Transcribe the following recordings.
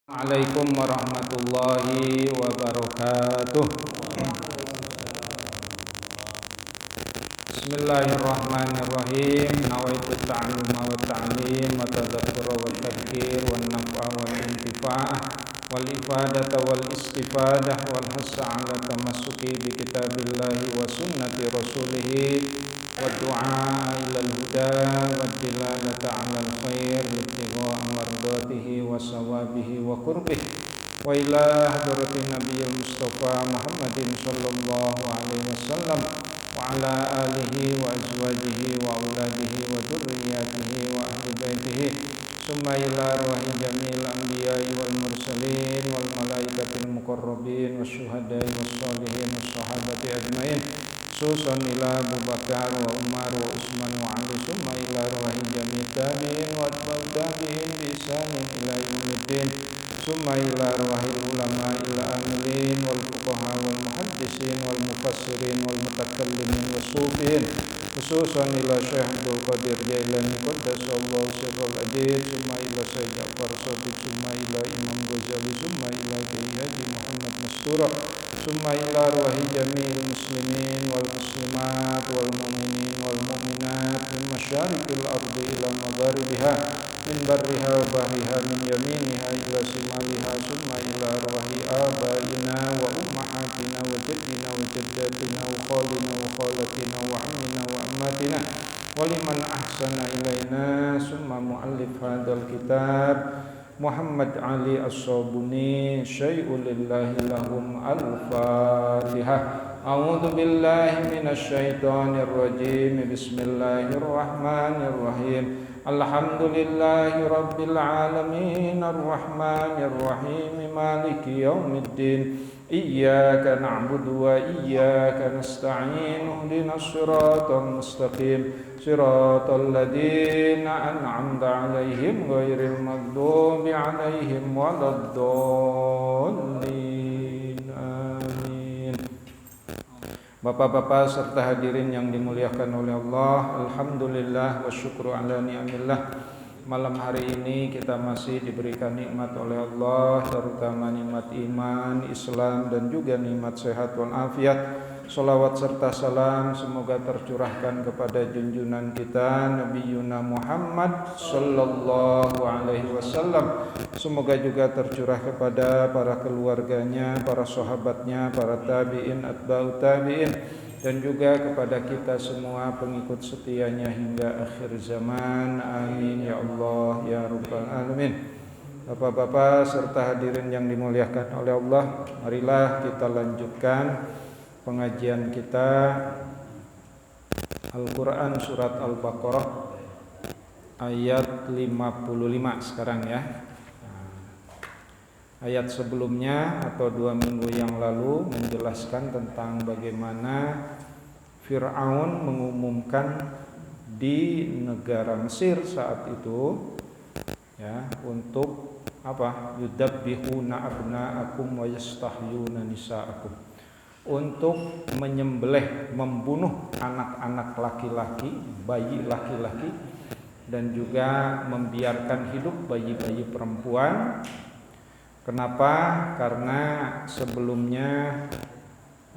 Assalamualaikum warahmatullahi wabarakatuh. Bismillahirrahmanirrahim. Nawaitu ta'alluma wa ta'lim wa tadhakkura wa tadhkir wa naf'a wa intifa'ah wal ifadata wal istifadah wal hassa 'ala tamassuki bi kitabillahi wa sunnati rasulih wa du'a ilal huda wa dilalata 'alal khair libtigha'a mardatihi wa sawabihi wa qurbih wa ila hadratin nabiyil mustafa Muhammadin sallallahu alaihi wasallam wa ala alihi wa azwajihi wa auladihi wa dzurriyyatihi wa ahli baitihi summa ila arwahi jamil anbiya'i wal mursalin wal malaikatil muqarrabin wasyuhada'i wassalihin wassahabati ajmain susan ila Abu Bakar wa Umar wa Utsman wa Ali summa ila arwahi jamil tabi'in wa atba'u tabi'in bi ihsanin ila yaumiddin summa ila arwahil ulama ila amilin wal fuqaha wal muhaddisin wal mufassirin wal mutakallimin was sufin khususan ila Syekh Abdul Qadir Jailani qaddasallahu sirral ajid summa ila Syekh Ja'far Shadiq summa ila Imam Ghazali summa ila Haji Muhammad Mastura summa ila arwahi jami'il muslimin wal muslimat wal mu'minin wal mu'minat min masyariqil ardi ila magharibiha min barriha wa bahriha min yaminiha ila simaliha summa ila arwahi abaina wa ummahatina wa jaddina wa jaddatina wa khalina wa khalatina wa ammina wa ammatina wa liman ahsana ilaina summa muallif hadzal kitab Muhammad Ali As-Sabuni syai'ul lillahi lahum al-Fatihah. A'udzu billahi minasy syaithanir rajim. Bismillahirrahmanirrahim. Alhamdulillahi rabbil alamin arrahmanir rahim maliki yaumiddin. Iyyaka na'budu wa iyyaka nasta'in ihdinas siratal mustaqim siratal ladzina an'amta 'alaihim ghairil maghdubi 'alaihim waladdallin. Amin. Bapak-bapak serta hadirin yang dimuliakan oleh Allah, alhamdulillah wa syukru ala ni'amillah. Malam hari ini kita masih diberikan nikmat oleh Allah, terutama nikmat iman, Islam dan juga nikmat sehat walafiat. Salawat serta salam semoga tercurahkan kepada junjungan kita Nabi Yuna Muhammad sallallahu alaihi wasallam. Semoga juga tercurah kepada para keluarganya, para sahabatnya, para tabi'in, atba'ut tabi'in dan juga kepada kita semua pengikut setianya hingga akhir zaman. Amin ya Allah ya rabbal alamin. Bapak-bapak serta hadirin yang dimuliakan oleh Allah, marilah kita lanjutkan pengajian kita Al-Quran surat Al-Baqarah ayat 55 sekarang ya. Ayat sebelumnya atau 2 minggu yang lalu menjelaskan tentang bagaimana Fir'aun mengumumkan di negara Mesir saat itu ya, untuk apa? Yudabbihuna abna'akum wa yastahyuna nisa'akum, untuk menyembelih, membunuh anak-anak laki-laki, bayi laki-laki, dan juga membiarkan hidup bayi-bayi perempuan. Kenapa? Karena sebelumnya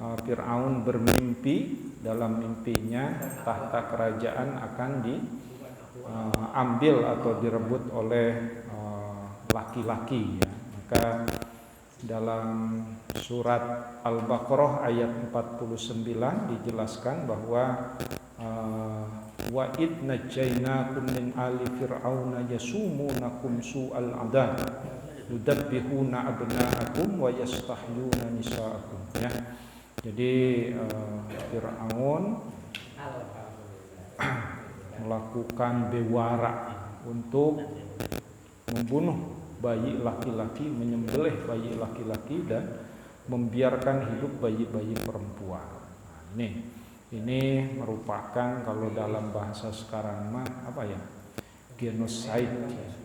Fir'aun bermimpi, dalam mimpinya tahta kerajaan akan diambil atau direbut oleh laki-laki ya. Maka dalam surat Al-Baqarah ayat 49 dijelaskan bahwa wa id najjaynakum min ali fir'auna yasumunakum su'al adab yudabbihuna abna'akum wa yastahyuna nisa'akum ya. Jadi Fir'aun melakukan bewara untuk membunuh bayi laki-laki, menyembelih bayi laki-laki dan membiarkan hidup bayi-bayi perempuan. Nah, ini merupakan kalau dalam bahasa sekarang mah apa ya?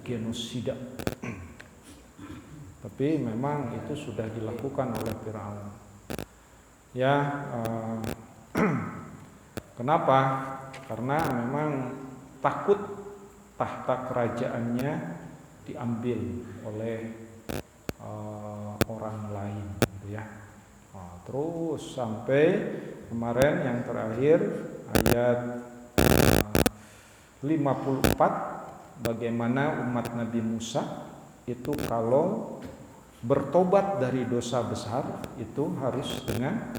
Genosida. Tapi memang itu sudah dilakukan oleh Fir'aun. Ya, kenapa? Karena memang takut tahta kerajaannya diambil oleh orang lain gitu ya. Terus sampai kemarin yang terakhir ayat 54, bagaimana umat Nabi Musa itu kalau bertobat dari dosa besar itu harus dengan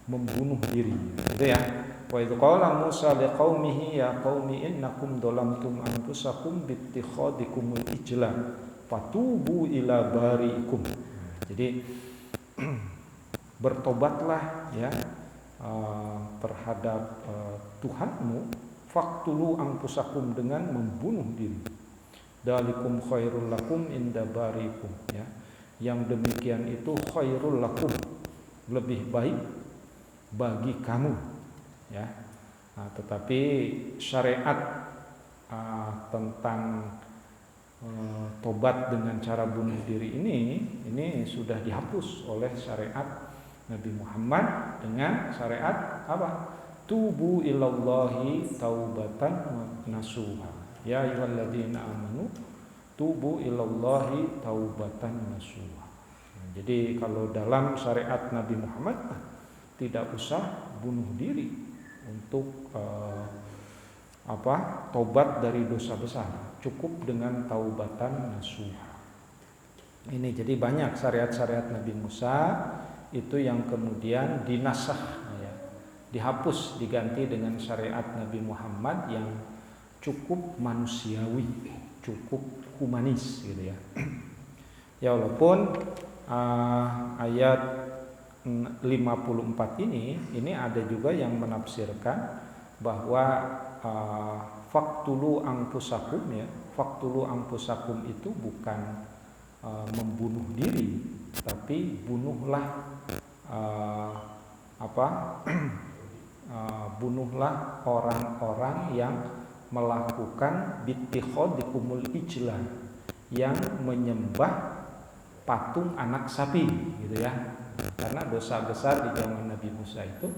membunuh diri gitu ya. Wa idz qala Musa liqaumihi ya qaumi innakum dhalamtum anfusakum bittikhadikumul ijla fatubu ila bariikum. Jadi bertobatlah ya terhadap Tuhanmu, faqtulu anfusakum, dengan membunuh diri. Dalikum khairul lakum inda bariikum ya. Yang demikian itu khairul lakum, lebih baik bagi kamu ya. Tetapi syariat tentang tobat dengan cara bunuh diri ini sudah dihapus oleh syariat Nabi Muhammad dengan syariat apa? Tubu ilallahi taubatan nasuha. Ya ayyuhalladzina amanu tubu ilallahi taubatan nasuha. Jadi kalau dalam syariat Nabi Muhammad tidak usah bunuh diri untuk tobat dari dosa besar, cukup dengan taubatan nasuha. Ini jadi banyak syariat-syariat Nabi Musa itu yang kemudian dinasah ya, dihapus, diganti dengan syariat Nabi Muhammad yang cukup manusiawi, cukup humanis gitu ya. Ya walaupun ayat 54 ini ada juga yang menafsirkan bahwa faktulu anfusakum ya, faktulu anfusakum itu bukan membunuh diri, tapi bunuhlah bunuhlah orang-orang yang melakukan bittikhadikumul ijla, yang menyembah patung anak sapi gitu ya. Karena dosa besar di zaman Nabi Musa itu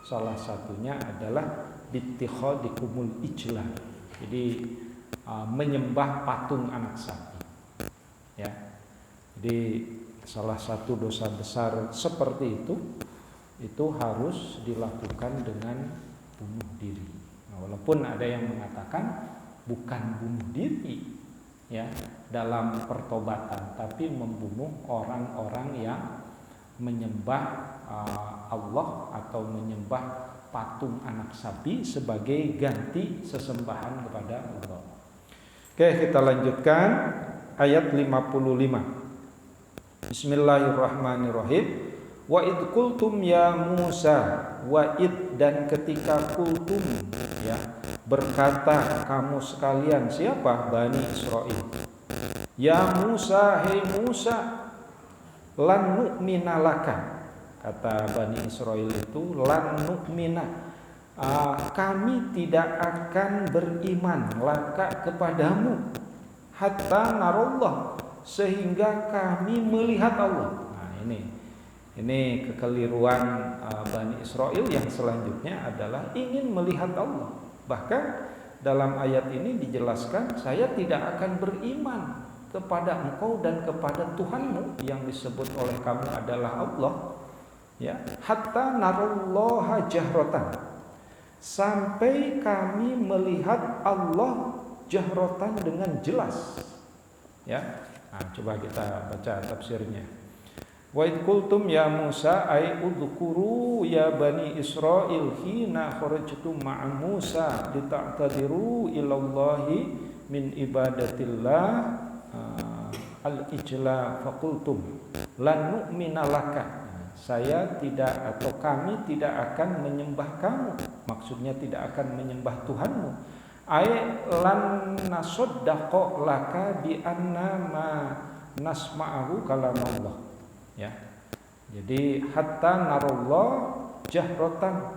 salah satunya adalah bittikhadikumul ijla. Jadi menyembah patung anak sapi. Ya. Jadi salah satu dosa besar seperti itu harus dilakukan dengan bunuh diri. Walaupun ada yang mengatakan bukan bunuh diri ya dalam pertobatan, tapi membunuh orang-orang yang menyembah Allah atau menyembah patung anak sapi sebagai ganti sesembahan kepada Allah. Oke, kita lanjutkan ayat 55. Bismillahirrahmanirrahim. Wa id qultum ya Musa, wa id, dan ketika kultum ya, berkata kamu sekalian, siapa? Bani Israil. Ya Musa, hei Musa, lan nu'mina laka, kata Bani Israil itu, lan nu'mina, kami tidak akan beriman laka kepadamu, hatta narallah, sehingga kami melihat Allah. Nah ini kekeliruan Bani Israil yang selanjutnya adalah ingin melihat Allah. Bahkan dalam ayat ini dijelaskan, saya tidak akan beriman kepada engkau dan kepada Tuhanmu yang disebut oleh kamu adalah Allah ya, hatta narallaha jahratan, sampai kami melihat Allah jahratan dengan jelas ya. Nah, coba kita baca tafsirnya. Wa id qultum ya Musa ay udhkuru ya Bani Israil hina kharajtum ma'a Musa lita'tadiru ilallahi min ibadatillah al-ijla faqultum lan nu'mina laka, saya tidak atau kami tidak akan menyembah kamu, maksudnya tidak akan menyembah Tuhanmu, ay lan nasaddaqa laka bi anna ma nasma'ahu kalamullah ya. Jadi hatta narallah jahratan,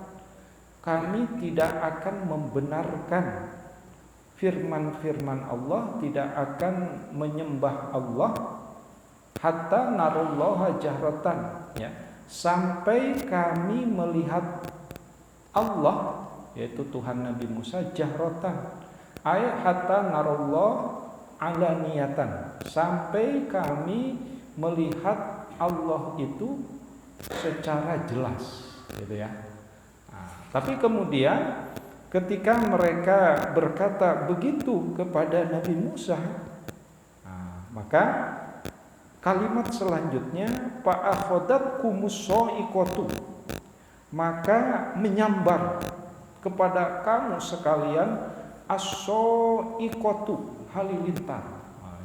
kami tidak akan membenarkan firman-firman Allah, tidak akan menyembah Allah, hatta narullaha jahratan ya, sampai kami melihat Allah, yaitu Tuhan Nabi Musa, jahratan ay hatta narullah alaniyatan, sampai kami melihat Allah itu secara jelas, gitu ya. Tapi kemudian ketika mereka berkata begitu kepada Nabi Musa, maka kalimat selanjutnya fa'akhadatkumus sha'iqatu, maka menyambar kepada kamu sekalian as-sha'iqatu, halilintar.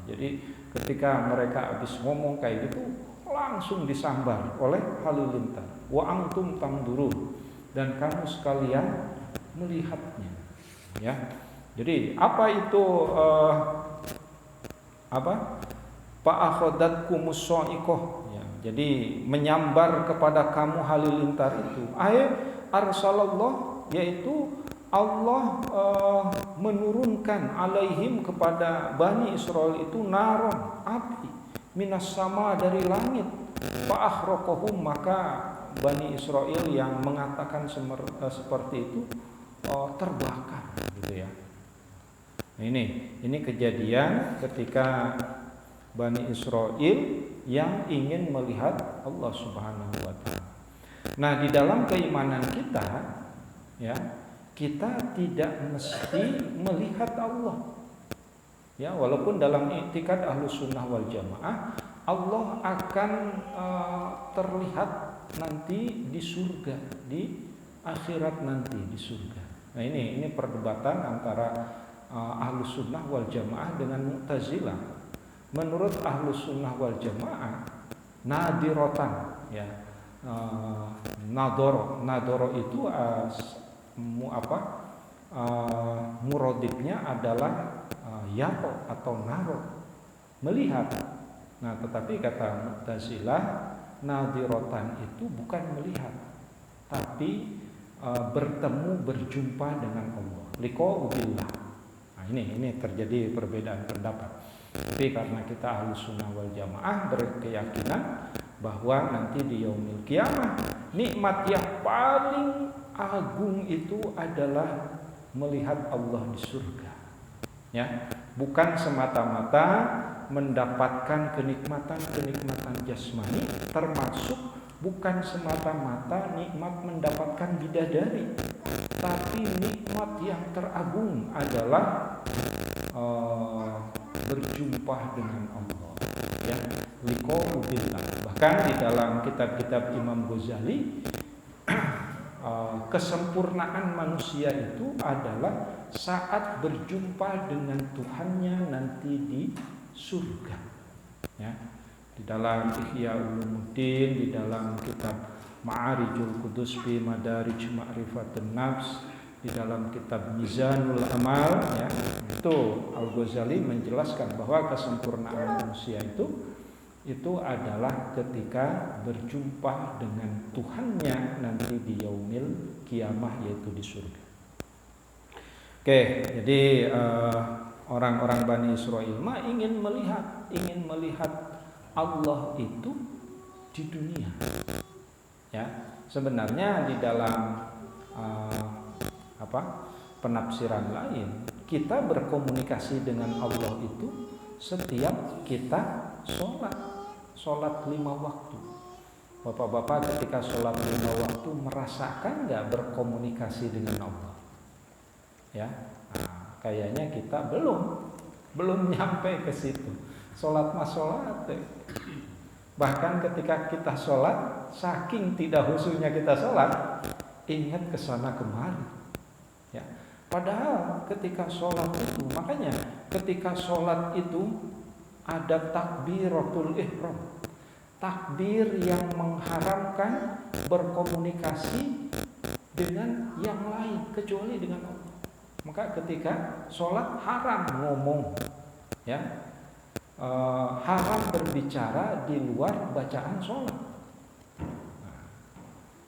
Jadi ketika mereka habis ngomong kayak gitu, langsung disambar oleh halilintar. Wa antum tangdurun, dan kamu sekalian melihatnya, ya. Jadi apa itu fa'akhadatkumus sha'iqah, ya. Jadi menyambar kepada kamu halilintar itu arsalallah, yaitu Allah menurunkan alaihim, kepada Bani Israel itu naron, api, minas sama, dari langit, fa'akhraqahum, maka Bani Israel yang mengatakan seperti itu terbakar, gitu ya. Nah, ini kejadian ketika Bani Israel yang ingin melihat Allah Subhanahu wa taala. Nah, di dalam keimanan kita, ya, kita tidak mesti melihat Allah. Ya, walaupun dalam i'tikad Ahlus Sunnah wal Jamaah Allah akan terlihat nanti di surga, di akhirat nanti di surga. Nah, ini perdebatan antara Ahlus Sunnah wal Jamaah dengan Mu'tazilah. Menurut Ahlus Sunnah wal Jamaah, nadirotan, ya, nadoro itu muradifnya adalah yato atau naro, melihat. Nah, tetapi kata Mu'tazilah, nadirotan itu bukan melihat, tapi bertemu, berjumpa dengan Allah, liqa'u billah. Nah, ini terjadi perbedaan pendapat. Tapi karena kita Ahlus Sunnah wal Jamaah berkeyakinan bahwa nanti di yaumil kiamah, nikmat yang paling agung itu adalah melihat Allah di surga, ya. Bukan semata-mata mendapatkan kenikmatan jasmani, termasuk bukan semata-mata nikmat mendapatkan bidadari, tapi nikmat yang teragung adalah berjumpa dengan Allah, ya, liqa'u billah. Bahkan di dalam kitab-kitab Imam Ghazali, kesempurnaan manusia itu adalah saat berjumpa dengan Tuhannya nanti di surga, ya. Di dalam Ihya Ulumuddin, di dalam kitab Ma'arijul Qudus fi Madarij Ma'rifatun Nafs, di dalam kitab Mizanul Amal, ya, itu Al-Ghazali menjelaskan bahwa kesempurnaan manusia itu adalah ketika berjumpa dengan Tuhannya nanti di yaumil kiamah, yaitu di surga. Oke, jadi orang-orang Bani Israil ingin melihat Allah itu di dunia. Ya, sebenarnya di dalam penafsiran lain, kita berkomunikasi dengan Allah itu setiap kita sholat 5 waktu. Bapak-bapak ketika sholat 5 waktu merasakan nggak berkomunikasi dengan Allah? Ya, kayaknya kita belum nyampe ke situ. Sholat mas sholat. Bahkan ketika kita sholat, saking tidak khusyuknya kita sholat, ingat kesana kemari. Ya, padahal ketika sholat itu, makanya ketika sholat itu ada takbiratul ihram, takbir yang mengharamkan berkomunikasi dengan yang lain kecuali dengan Allah. Maka ketika sholat haram ngomong, ya, haram berbicara di luar bacaan sholat.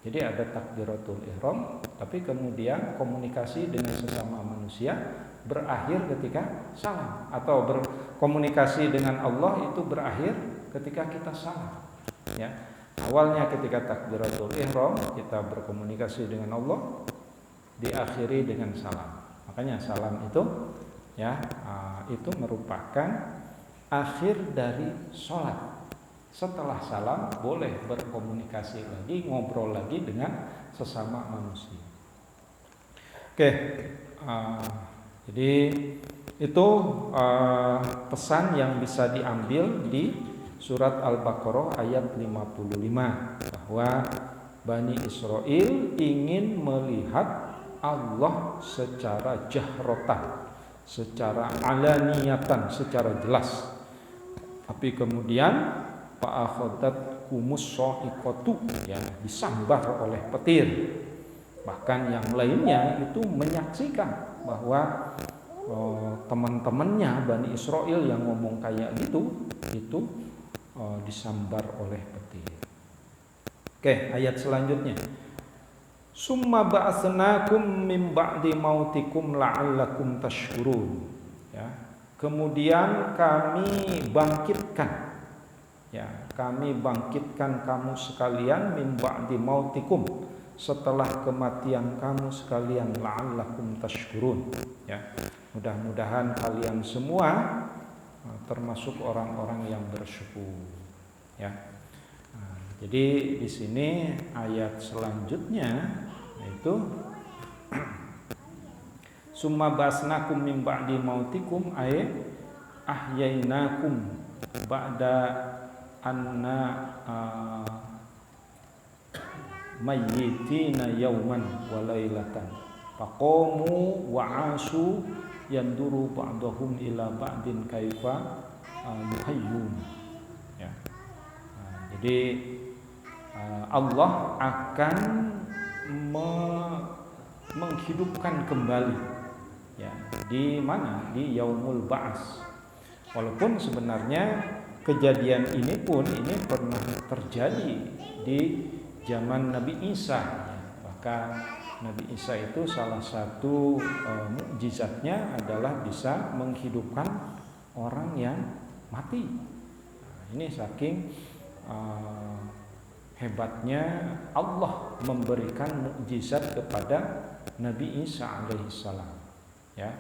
Jadi ada takbiratul ihram, tapi kemudian komunikasi dengan sesama manusia berakhir ketika salam, atau berkomunikasi dengan Allah itu berakhir ketika kita salam. Ya, awalnya ketika takbiratul ihram kita berkomunikasi dengan Allah, diakhiri dengan salam. Makanya salam itu, ya, itu merupakan akhir dari sholat. Setelah salam boleh berkomunikasi lagi, ngobrol lagi dengan sesama manusia. Oke, jadi itu pesan yang bisa diambil di surat Al-Baqarah ayat 55 bahwa Bani Israel ingin melihat Allah secara jahratan, secara alaniyatan, secara jelas. Tapi kemudian fa'akhadat kumus so'ikatu, ya, disambar oleh petir. Bahkan yang lainnya itu menyaksikan bahwa teman-temannya Bani Israel yang ngomong kayak gitu itu disambar oleh petir. Oke, ayat selanjutnya. Summa ba'atsnakum min ba'di mautikum la'allakum tashkurun. Ya. Kemudian kami bangkitkan, ya, kami bangkitkan kamu sekalian min ba'di mautikum, setelah kematian kamu sekalian, la'allakum tashkurun, ya. Mudah-mudahan kalian semua termasuk orang-orang yang bersyukur, ya. Jadi di sini ayat selanjutnya yaitu summa basnakum min ba'di mautikum ay ahyainakum ba'da anna mayyitina yauman wa lailatan faqamu wa asu yanduru ba'dahum ila ba'din kaifa yuhayyun, ya. Jadi Allah akan menghidupkan kembali, ya, di mana? Di Yaumul Ba'ats. Walaupun sebenarnya kejadian ini pernah terjadi di zaman Nabi Isa. Bahkan Nabi Isa itu salah satu mukjizatnya adalah bisa menghidupkan orang yang mati. Nah, ini saking hebatnya Allah memberikan mukjizat kepada Nabi Isa alaihissalam, ya.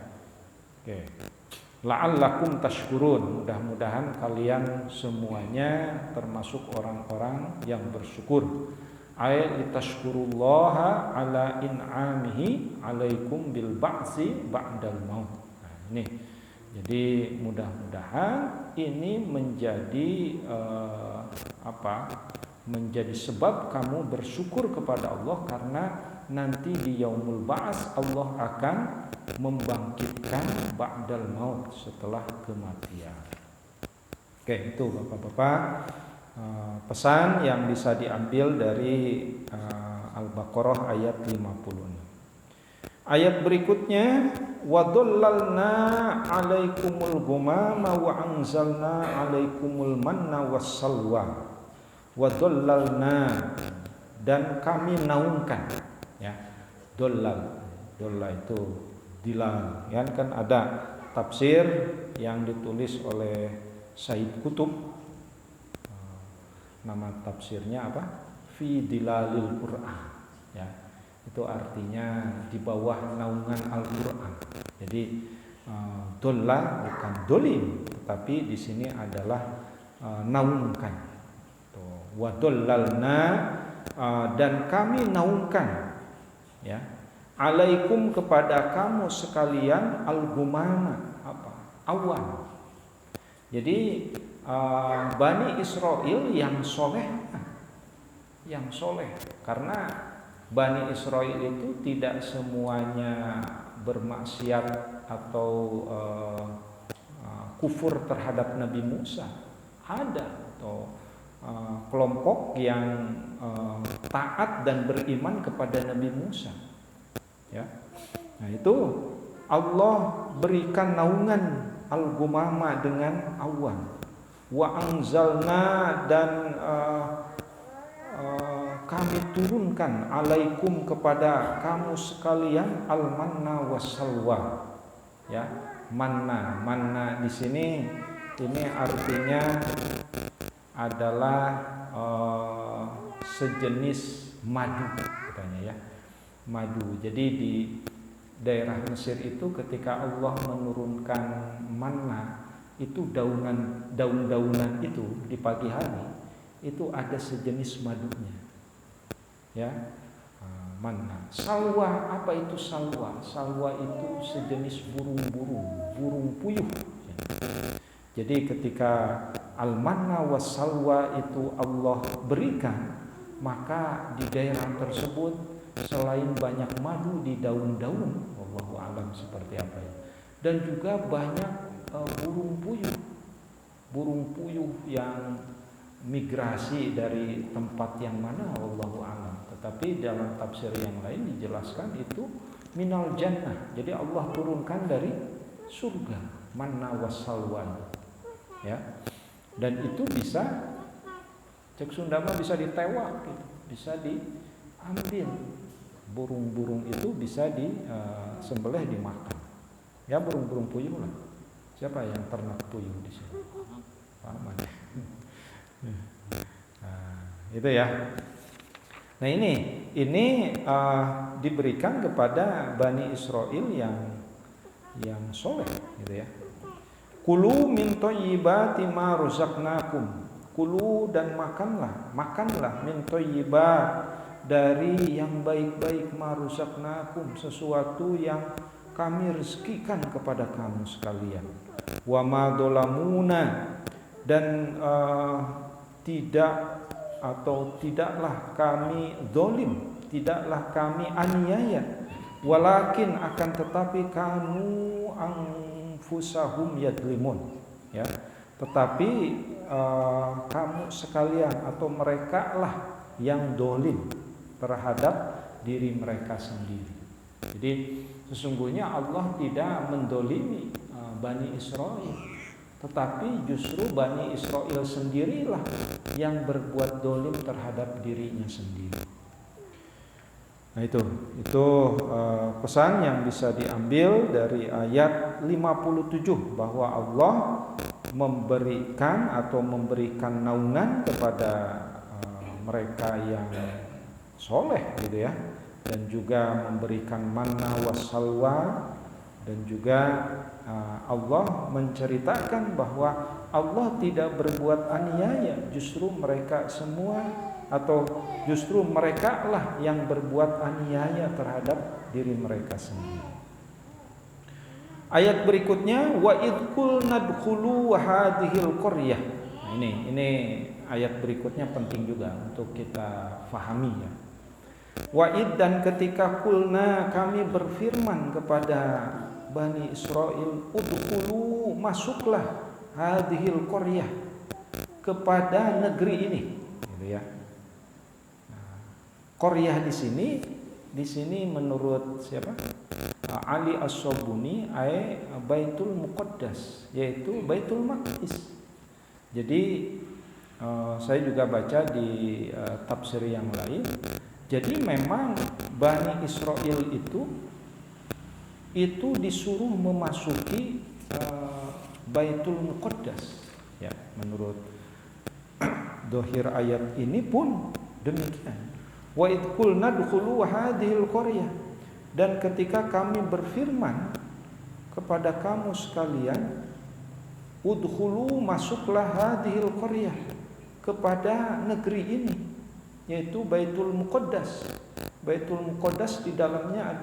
Oke. La'allakum tashkurun, mudah-mudahan kalian semuanya termasuk orang-orang yang bersyukur. Ay litashkurullaha ala in'amihi alaikum bil ba'si ba'dal maut. Nah, ini. Jadi mudah-mudahan ini menjadi menjadi sebab kamu bersyukur kepada Allah, karena nanti di Yaumul Ba'ats Allah akan membangkitkan ba'dal maut, setelah kematian. Oke, itu Bapak-bapak pesan yang bisa diambil dari Al-Baqarah ayat 56. Ayat berikutnya, wadallalna 'alaikumul ghamama wa anzalna 'alaikumul manna wassalwa. Wadallalna, dan kami naungkan, ya. Dollal itu dilal, ya, kan ada tafsir yang ditulis oleh Said Qutb, nama tafsirnya apa? Fi dilalil Quran, ya. Itu artinya di bawah naungan Al-Quran. Jadi dolla bukan dolim, tetapi di sini adalah naungkan. Wadollalna, dan kami naungkan, ya, alaikum kepada kamu sekalian al-gumama, awan. Jadi Bani Israel yang soleh, karena Bani Israel itu tidak semuanya bermaksiat atau kufur terhadap Nabi Musa. Ada atau kelompok yang taat dan beriman kepada Nabi Musa, ya. Nah, itu Allah berikan naungan al-gumama dengan awan. Wa anzalna, dan kami turunkan alaikum kepada kamu sekalian al-manna wassalwa, ya. Manna di sini ini artinya adalah sejenis madu, katanya, ya, madu. Jadi di daerah Mesir itu ketika Allah menurunkan manna, itu daun-daunan itu di pagi hari itu ada sejenis madunya. Ya. Manna. Salwa, apa itu salwa? Salwa itu sejenis burung puyuh. Jadi ketika al-manna was salwa itu Allah berikan, maka di daerah tersebut selain banyak madu di daun-daun, wallahu alam seperti apa ya, dan juga banyak burung puyuh yang migrasi dari tempat yang mana, wallahu alam. Tetapi dalam tafsir yang lain dijelaskan itu minal jannah. Jadi Allah turunkan dari surga, manna wassalwa. Ya. Dan itu bisa cek Sunda mah bisa ditewak gitu. Bisa diambil. Burung-burung itu bisa disembelih dimakan. Ya, burung-burung puyuh lah. Siapa yang ternak puyuh di sini? Paman. Nah, itu ya. Nah ini diberikan kepada Bani Israel yang soleh, gitu ya. Kulu min thayyibati ma razaqnakum. Kulu dan makanlah min thayyibat dari yang baik-baik ma razaqnakum, sesuatu yang kami rezekikan kepada kamu sekalian. Wa ma dolamuna, dan tidaklah kami zalim, tidaklah kami aniaya, walakin akan tetapi kanu anfusahum yadlimun, ya, tetapi kamu sekalian atau mereka lah yang zalim terhadap diri mereka sendiri. Jadi sesungguhnya Allah tidak mendolimi Bani Israel, tetapi justru Bani Israel sendirilah yang berbuat dolim terhadap dirinya sendiri. Nah itu pesan yang bisa diambil dari ayat 57, bahwa Allah memberikan naungan kepada mereka yang soleh, gitu ya, dan juga memberikan manna wassalwa, dan juga Allah menceritakan bahwa Allah tidak berbuat aniaya, justru mereka semua atau justru mereka lah yang berbuat aniaya terhadap diri mereka sendiri. Ayat berikutnya, wa id qulna dkhulu hadhil qaryah. Nah, ini ayat berikutnya penting juga untuk kita fahami, ya. Wa id, dan ketika qulna kami berfirman kepada Bani Israel, udkhulu, masuklah, hadhil qaryah, kepada negeri ini, gitu ya. Nah, qaryah di sini menurut siapa? Ali As-Sobuni, Baitul Muqaddas, yaitu Baitul Maqdis. Jadi saya juga baca di tafsir yang lain. Jadi memang Bani Israel itu disuruh memasuki Baitul Muqaddas, ya, menurut dohir ayat ini pun demikian. Wa id qulna dkhulu hadhil qaryah, dan ketika kami berfirman kepada kamu sekalian, udkhulu, masuklah, hadhil qaryah, kepada negeri ini, yaitu Baitul Muqaddas. Baitul Muqaddas di dalamnya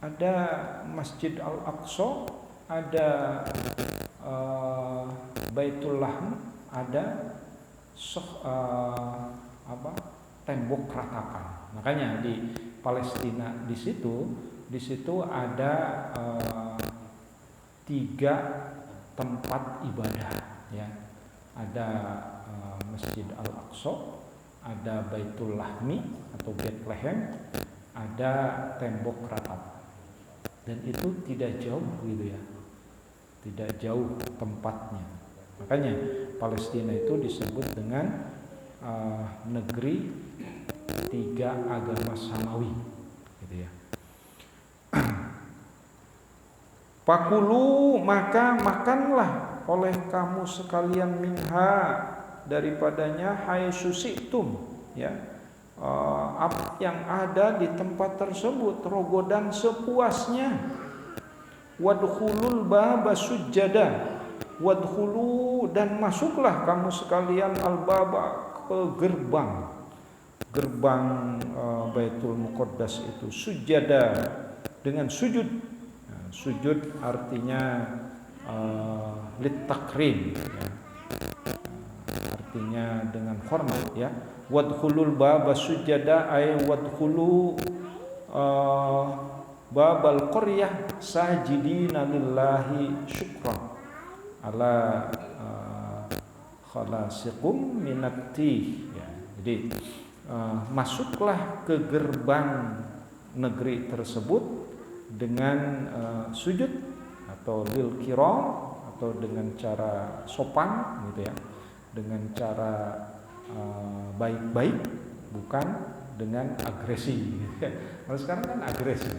ada Masjid Al-Aqsa, ada Baitul Lahm, ada tembok ratapan. Makanya di Palestina di situ ada 3 tempat ibadah, ya. Ada Masjid Al-Aqsa, ada Baitul Lahmi atau Bethlehem, ada tembok ratap. Dan itu tidak jauh, gitu ya. Tidak jauh tempatnya. Makanya Palestina itu disebut dengan negeri 3 agama samawi, gitu ya. Fakulu, maka makanlah oleh kamu sekalian, minha, daripadanya, haitsu syi'tum, ya, yang ada di tempat tersebut, rogodan sepuasnya. Wadkhulul baba sujada, wadkhulu, dan masuklah kamu sekalian al-baba, ke gerbang Baitul Muqaddas itu, sujada, dengan sujud. Nah, sujud artinya litakrim, ya. Artinya dengan hormat, ya. Wadkhulul baba sujada ay wadkhulu babal qaryah sajidina lillahi syukran ala khalasikum minati, ya. Jadi masuklah ke gerbang negeri tersebut dengan sujud atau lil kiram, atau dengan cara sopan gitu ya, dengan cara baik-baik, bukan dengan agresi. Kalau sekarang kan agresi,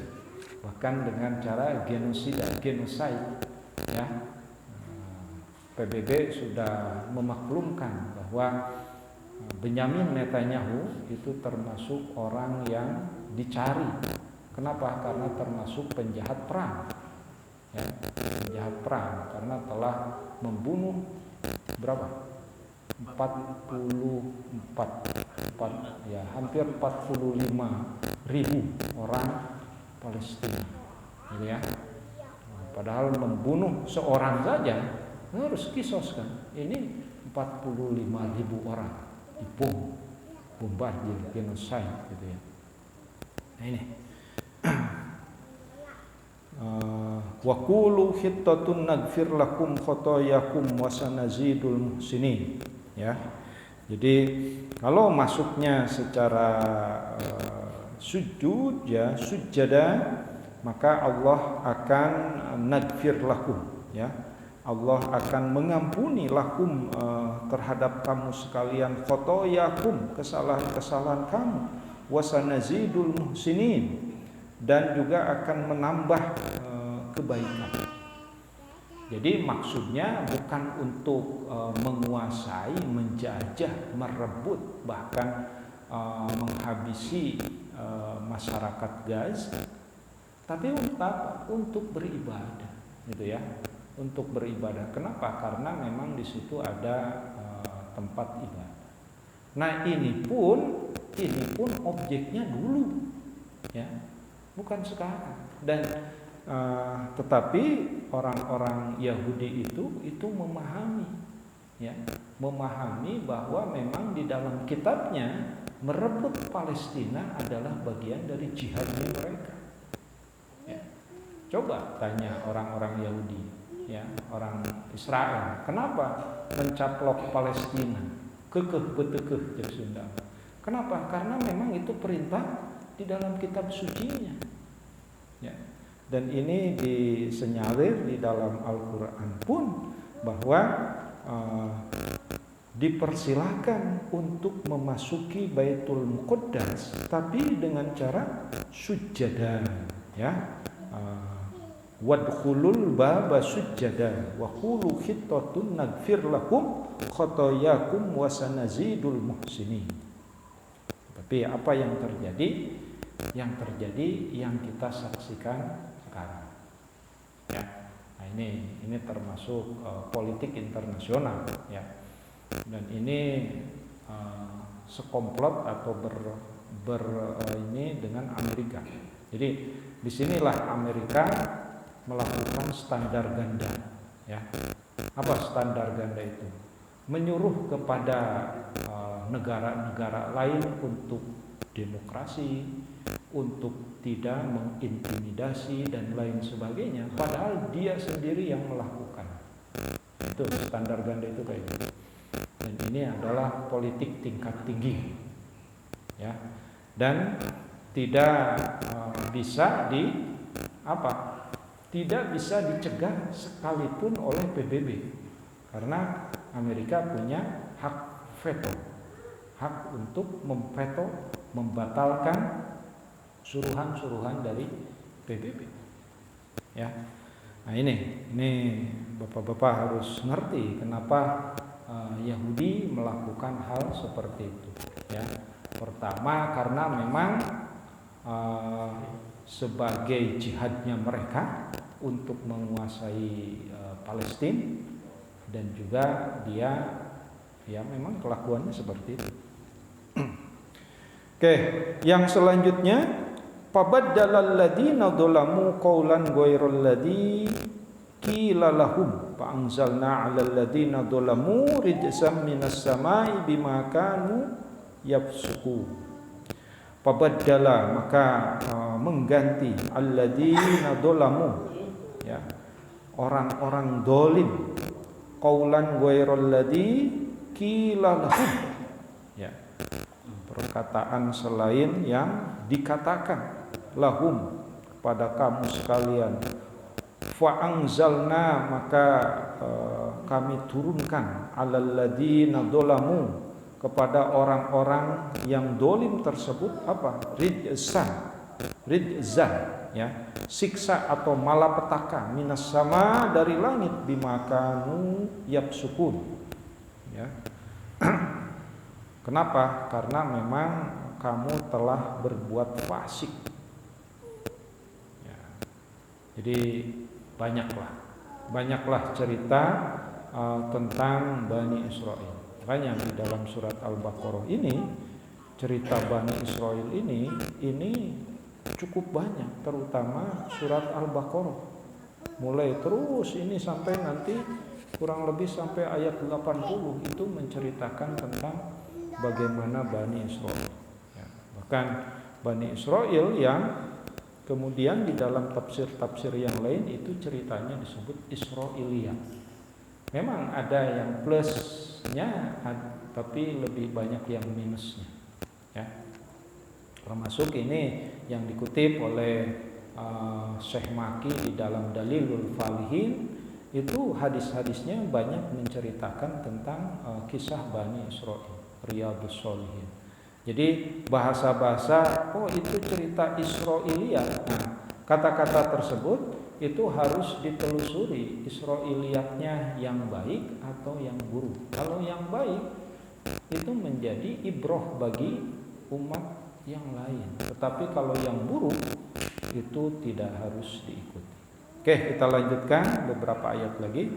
bahkan dengan cara genosida, genocide, ya. PBB sudah memaklumkan bahwa Benyamin Netanyahu itu termasuk orang yang dicari. Kenapa? Karena termasuk penjahat perang, ya, penjahat perang, karena telah membunuh berapa? 44, ya, hampir 45.000 orang Palestina, gitu ya. Padahal membunuh seorang saja harus kisos kan. Ini 45.000 orang dibom, bombardir, genocide, gitu ya. Nah ini wa qulu hittatun naghfir lakum khotoyakum wa sanazidul muhsinin, ya. Jadi kalau masuknya secara sujud, ya, sujada, maka Allah akan naghfir lakum, ya. Allah akan mengampuni lakum terhadap kamu sekalian khotoyakum, kesalahan-kesalahan kamu, wasanazidul muhsinin, dan juga akan menambah kebaikan. Jadi maksudnya bukan untuk menguasai, menjajah, merebut, bahkan menghabisi masyarakat Gaza, tapi untuk apa? Untuk beribadah, gitu ya. Untuk beribadah. Kenapa? Karena memang di situ ada tempat ibadah. Nah, ini pun objeknya dulu, ya, bukan sekarang. Dan tetapi orang-orang Yahudi itu memahami, ya, memahami bahwa memang di dalam kitabnya merebut Palestina adalah bagian dari jihadnya mereka. Ya. Coba tanya orang-orang Yahudi, ya, orang Israel, kenapa mencaplok Palestina? Kekeh betekeh jeung Sunda. Kenapa? Karena memang itu perintah di dalam kitab sucinya, ya. Dan ini disenyalir di dalam Al-Quran pun bahwa dipersilahkan untuk memasuki Baitul Muqaddas, tapi dengan cara sujada, ya. Wadkhulul baba sujada wa qulu hittatun naghfir lakum khotoyakum wa sanazidul muhsinin. Tapi apa yang terjadi? Yang terjadi yang kita saksikan sekarang, ya. Nah, ini termasuk politik internasional, ya. Dan ini sekomplot atau ini dengan Amerika. Jadi disinilah Amerika melakukan standar ganda, ya. Apa standar ganda itu? Menyuruh kepada negara-negara lain untuk demokrasi, untuk tidak mengintimidasi dan lain sebagainya, padahal dia sendiri yang melakukan. Itu standar ganda itu kayak gitu. Dan ini adalah politik tingkat tinggi, ya. Dan tidak bisa tidak bisa dicegah sekalipun oleh PBB, karena Amerika punya hak veto, hak untuk memveto, membatalkan suruhan-suruhan dari PBB, ya. Nah ini bapak-bapak harus ngerti kenapa Yahudi melakukan hal seperti itu, ya. Pertama karena memang sebagai jihadnya mereka untuk menguasai Palestina, dan juga dia ya memang kelakuannya seperti itu. Oke, yang selanjutnya fabaddalal ladzina dzalamu qaulan ghairal ladzi qila lahum fa anzalna 'alal ladzina dzalamu rijzam minas samai bima kanu yafsuqun. Fabaddala maka mengganti alladzina dzalamu ya orang-orang dolim qaulan ghairal ladzi qila lahum ya perkataan selain yang dikatakan lahum pada kamu sekalian. Fa anzalna maka kami turunkan alal ladzina dzalamu kepada orang-orang yang dolim tersebut apa? Rijzan ya, siksa atau malapetaka minas sama dari langit bimakanu yafsukun ya. Kenapa? Karena memang kamu telah berbuat fasik ya. Jadi banyaklah cerita tentang Bani Israel. Makanya di dalam surat Al-Baqarah ini cerita Bani Israel ini cukup banyak, terutama surat Al-Baqarah. Mulai terus ini sampai nanti kurang lebih sampai ayat 80 itu menceritakan tentang bagaimana Bani Israel ya. Bahkan Bani Israel yang kemudian di dalam tafsir-tafsir yang lain itu ceritanya disebut Israiliyat. Memang ada yang plusnya tapi lebih banyak yang minusnya ya. Termasuk ini yang dikutip oleh Syekh Maki di dalam Dalilul Falihin, itu hadis-hadisnya banyak menceritakan tentang kisah Bani Israel, Riyadhus Shalihin. Jadi bahasa-bahasa itu cerita Israiliyat. Nah, kata-kata tersebut itu harus ditelusuri Israiliyatnya yang baik atau yang buruk. Kalau yang baik itu menjadi ibroh bagi umat yang lain. Tetapi kalau yang buruk itu tidak harus diikuti. Oke, kita lanjutkan beberapa ayat lagi.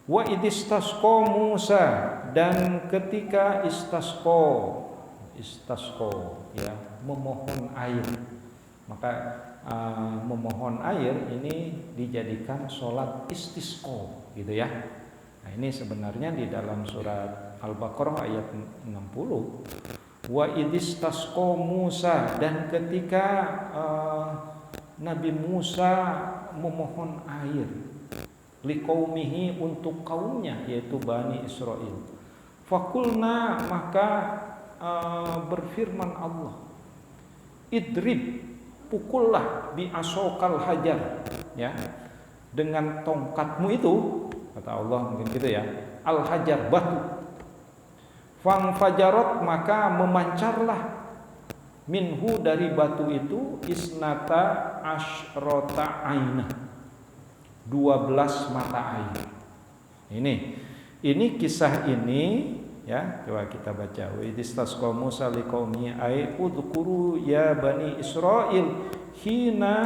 Wa idistasqa Musa, dan ketika istasqa ya, memohon air. Maka memohon air ini dijadikan sholat istisqa gitu ya. Nah, ini sebenarnya di dalam surat Al-Baqarah ayat 60. Wa idistasqa Musa, dan ketika Nabi Musa memohon air liqaumihi, untuk kaumnya yaitu Bani Israel. Fakulna, maka berfirman Allah, idrib, pukullah bi asokal hajar ya, dengan tongkatmu itu, kata Allah mungkin gitu ya, al hajar, batu. Fang fajarot, maka memancarlah minhu, dari batu itu, isnata asyrota ainah, 12 mata air. Ini kisah ini ya, coba kita baca. Wa idistasqa Musa liqaumi ay udhkuru ya bani Israil hina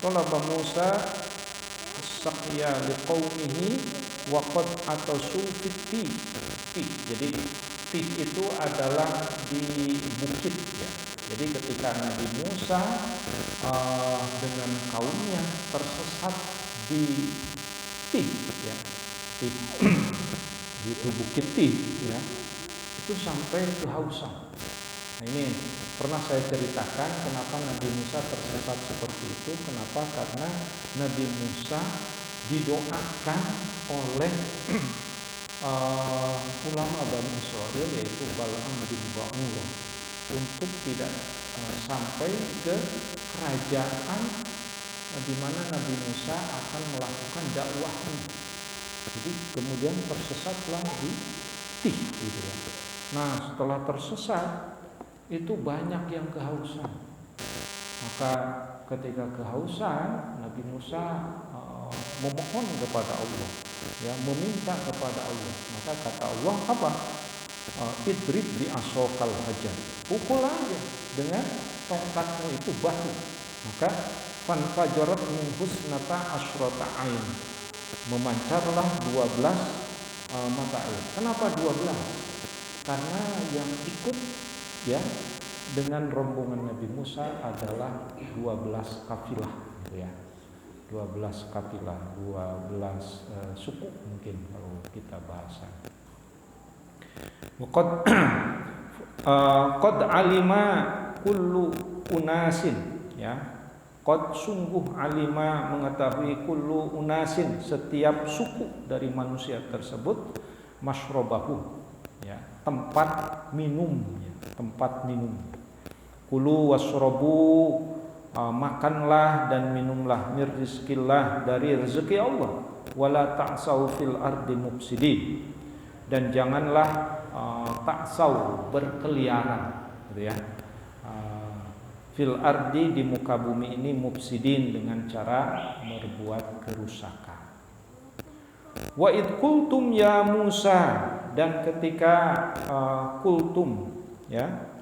talaba Musa as-saqya liqaumihi wa qad atasu fi. Jadi Tih itu adalah di bukit ya. Jadi ketika Nabi Musa dengan kaumnya tersesat di Tih ya, Tih itu bukit Tih ya, itu sampai kehausan. Nah, ini pernah saya ceritakan kenapa Nabi Musa tersesat seperti itu. Kenapa? Karena Nabi Musa didoakan oleh ulama Bani Israel, yaitu Bal'am bin Ba'urah, untuk tidak sampai ke kerajaan di mana Nabi Musa akan melakukan dakwahnya. Jadi kemudian tersesatlah di Tih gitu ya. Nah, setelah tersesat itu banyak yang kehausan. Maka ketika kehausan, Nabi Musa memohon kepada Allah ya, meminta kepada Allah. Maka kata Allah apa? Idrib bi asokal hajar, pukul aja dengan tongkatmu itu batu. Maka fanfajarat min husnata asyrata ain, memancarlah 12 mata air. Kenapa 12? Karena yang ikut ya dengan rombongan Nabi Musa adalah 12 kafilah gitu ya. 12 kafilah, 12 suku mungkin kalau kita bahasa. Qad alima kullu unasin ya. Qad sungguh alima mengetahui kullu unasin setiap suku dari manusia tersebut masyrabahu ya, tempat minum ya, tempat minum. Kulu wasrobu makanlah dan minumlah mir rizqillah dari rezeki Allah, wala ta'sau fil ardi mufsidin, dan janganlah ta'sau berkeliaran gitu ya, fil ardi di muka bumi ini mufsidin dengan cara berbuat kerusakan. Wa id qultum ya Musa, dan ketika kultum ya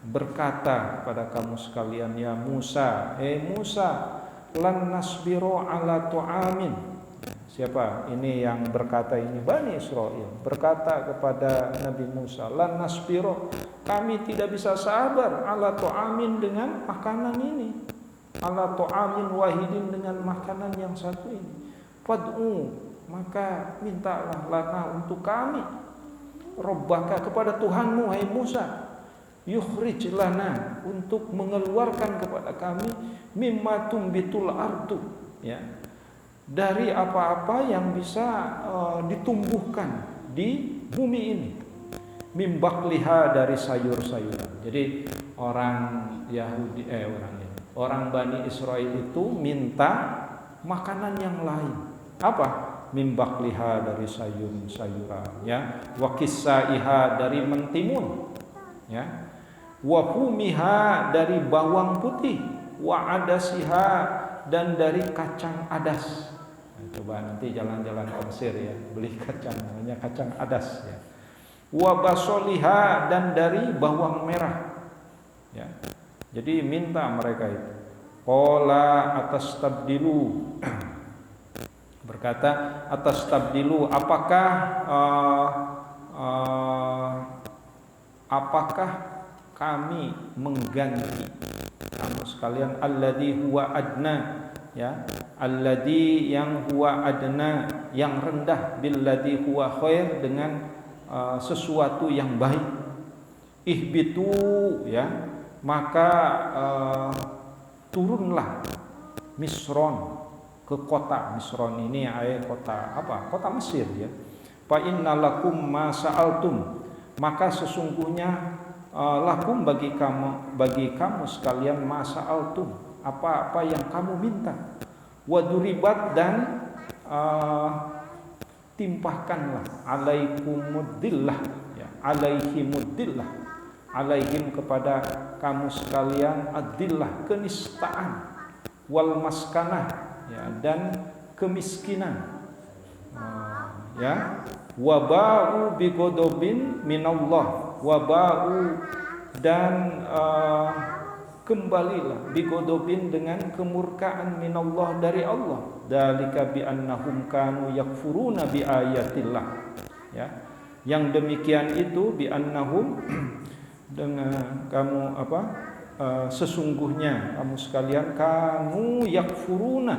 berkata kepada kamu sekalian ya Musa, Musa, lan nasbiru ala tu'amin. Siapa ini yang berkata ini? Bani Israel berkata kepada Nabi Musa, lan nasbiru, kami tidak bisa sabar ala tu'amin dengan makanan ini, ala tu'amin wahidin dengan makanan yang satu ini. Fad'u, maka mintalah lana untuk kami, Rabbaka kepada Tuhanmu hai Musa, yukhrij lana untuk mengeluarkan kepada kami mimma tumbitul ardu ya, dari apa-apa yang bisa ditumbuhkan di bumi ini, mimbakliha dari sayur-sayuran. Jadi orang Yahudi orang Bani Israel itu minta makanan yang lain. Apa? Mimbakliha dari sayur-sayuran ya, wa kisaiha dari mentimun ya, wa fumiha dari bawang putih, wa adasiha dan dari kacang adas. Nah, coba nanti jalan-jalan ke Mesir ya, beli kacang, namanya kacang adas ya. Wa basoliha dan dari bawang merah ya. Jadi minta mereka itu. Qala atas tabdilu berkata atas tabdilu, apakah kami mengganti kamu sekalian alladzi huwa adna ya, alladzi yang huwa adna yang rendah, billadzi huwa khair dengan sesuatu yang baik. Ihbitu ya, maka turunlah Misron, ke kota Misron ini kota apa? Kota Mesir ya. Fa innalakum ma sa'altum, maka sesungguhnya lakum bagi kamu sekalian ma sa'altum, apa-apa yang kamu minta. Wa duribat dan timpahkanlah alaikumuddillah ya, alaihimuddillah, alaihim kepada kamu sekalian adillah, kenistaan, wal maskanah ya, dan kemiskinan ya, wabau bigodobin minallah, wabau dan kembalilah bigodobin dengan kemurkaan minallah dari Allah, dalika bi annahum kanu yakfuruna bi ayatillah ya, yang demikian itu bi annahum dengan kamu sesungguhnya kamu sekalian kamu yakfuruna,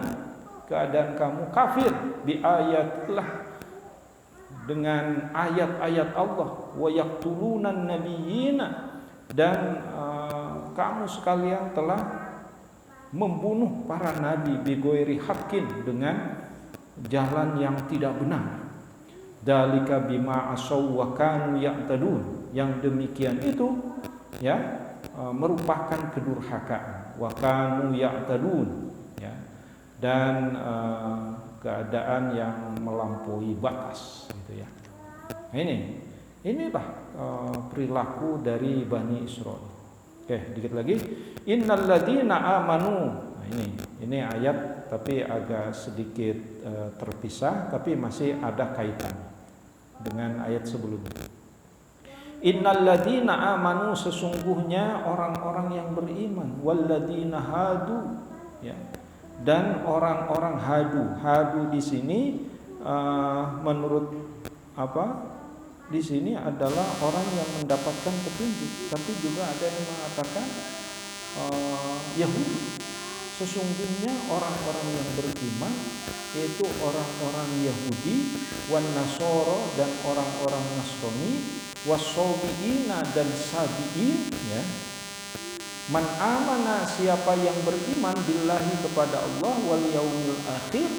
keadaan kamu kafir, bi ayatillah dengan ayat-ayat Allah, wa yaqtulunan nabiyina, dan kamu sekalian telah membunuh para nabi bi ghairi haqqin, dengan jalan yang tidak benar. Dalika bima asaw wa kanu ya'tadun, yang demikian itu ya merupakan kedurhakaan, wa kanu ya'tadun ya, dan keadaan yang melampaui batas gitu ya. Nah, inilah perilaku dari Bani Israel. Oke, dikit lagi. Innal ladzina amanu. Nah, ini ayat tapi agak sedikit terpisah, tapi masih ada kaitan dengan ayat sebelumnya. Innal ladzina amanu, sesungguhnya orang-orang yang beriman, wal ladzina hadu ya, dan orang-orang hadu. Hadu di sini menurut di sini adalah orang yang mendapatkan petunjuk, tapi juga ada yang mengatakan Yahudi. Sesungguhnya orang-orang yang beriman yaitu orang-orang Yahudi, wan Nasoro dan orang-orang Nasrani, wasobiina dan sabiin, ya. Man amana, siapa yang beriman billahi kepada Allah, wal yaumil akhir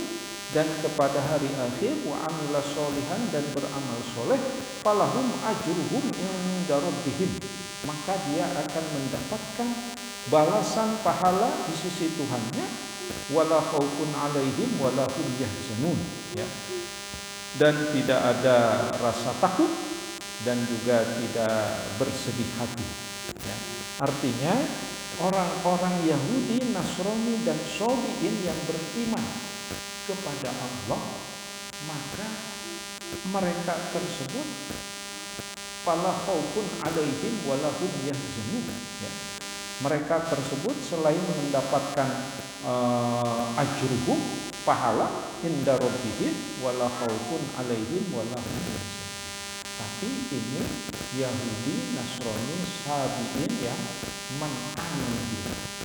dan kepada hari akhir, wa amila sholihan dan beramal soleh, falahum ajruhum inda rabbihim, maka dia akan mendapatkan balasan pahala di sisi Tuhannya, wala khaufun alaihim wala hum yahzanun, ya. Dan tidak ada rasa takut dan juga tidak bersedih hati, ya. Artinya orang-orang Yahudi, Nasrani dan Sobiin yang beriman kepada Allah, maka mereka tersebut fala khaufun alaihim wala hum yahzanun, ya. Mereka tersebut selain mendapatkan ajruhum, pahala, inda rabbihim wala khaufun alaihim wala hum yahzanun. Tapi ini Yahudi, Nasrani, Sabiin yang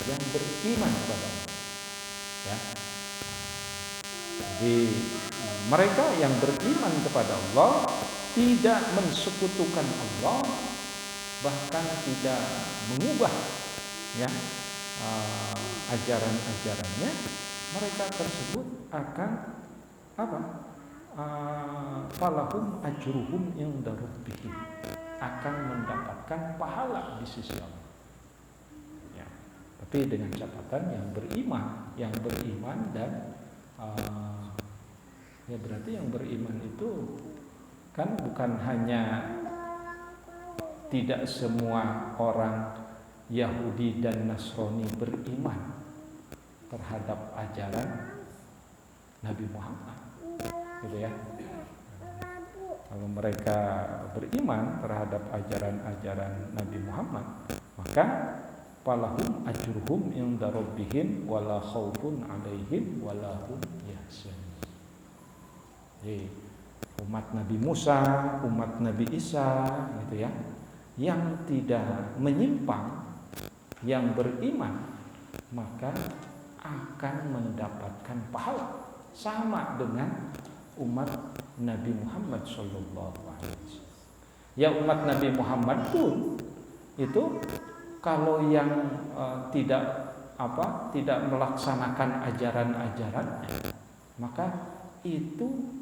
yang beriman kepada Allah, ya. Jadi mereka yang beriman kepada Allah tidak mensekutukan Allah, bahkan tidak mengubah, ya, ajaran-ajarannya, mereka tersebut akan falahum ajruhum inda rabbihim, akan mendapatkan pahala di sisi Allah, ya. Tapi dengan catatan yang beriman dan ya berarti yang beriman itu kan bukan hanya tidak semua orang Yahudi dan Nasrani beriman terhadap ajaran Nabi Muhammad, gitu ya. Kalau mereka beriman terhadap ajaran-ajaran Nabi Muhammad, maka falahum ajruhum inda rabbihim wala khaufun alaihim wala hum yahzanun. Jadi umat Nabi Musa, umat Nabi Isa, gitu ya, yang tidak menyimpang, yang beriman, maka akan mendapatkan pahala sama dengan umat Nabi Muhammad sallallahu alaihi wasallam. Ya, umat Nabi Muhammad pun itu kalau yang tidak melaksanakan ajaran-ajarannya, maka itu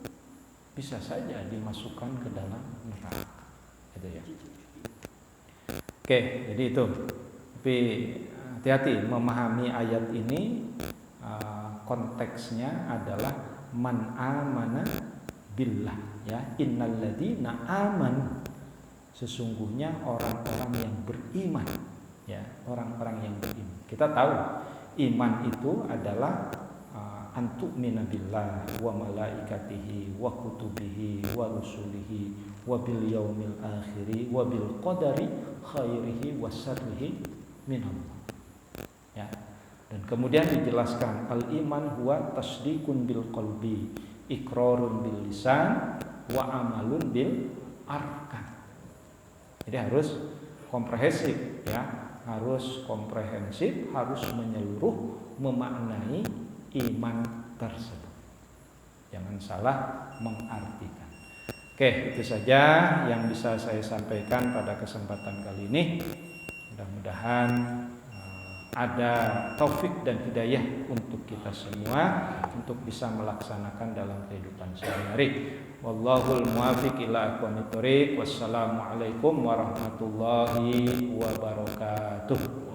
bisa saja dimasukkan ke dalam neraka, gitu ya. Oke, jadi itu. Tapi hati-hati memahami ayat ini, konteksnya adalah man amana billah, ya. Innalladzina amanu, sesungguhnya orang-orang yang beriman, ya, orang-orang yang beriman. Kita tahu iman itu adalah antu'mina billah wa malaikatihi wa kutubihi wa rusulihi wa bil yaumil akhiri wa bil qadari khairihi wa syarrihi minallah, ya. Dan kemudian dijelaskan al-iman huwa tasdikun bil qalbi, iqrarun bil lisan, wa amalun bil arkan. Jadi harus komprehensif, ya, harus komprehensif, harus menyeluruh memaknai iman tersebut. Jangan salah mengartikan. Oke, itu saja yang bisa saya sampaikan pada kesempatan kali ini. Mudah-mudahan ada taufik dan hidayah untuk kita semua untuk bisa melaksanakan dalam kehidupan sehari-hari. Wallahul muwaffiq ila aqwamit thoriq. Wassalamualaikum warahmatullahi wabarakatuh.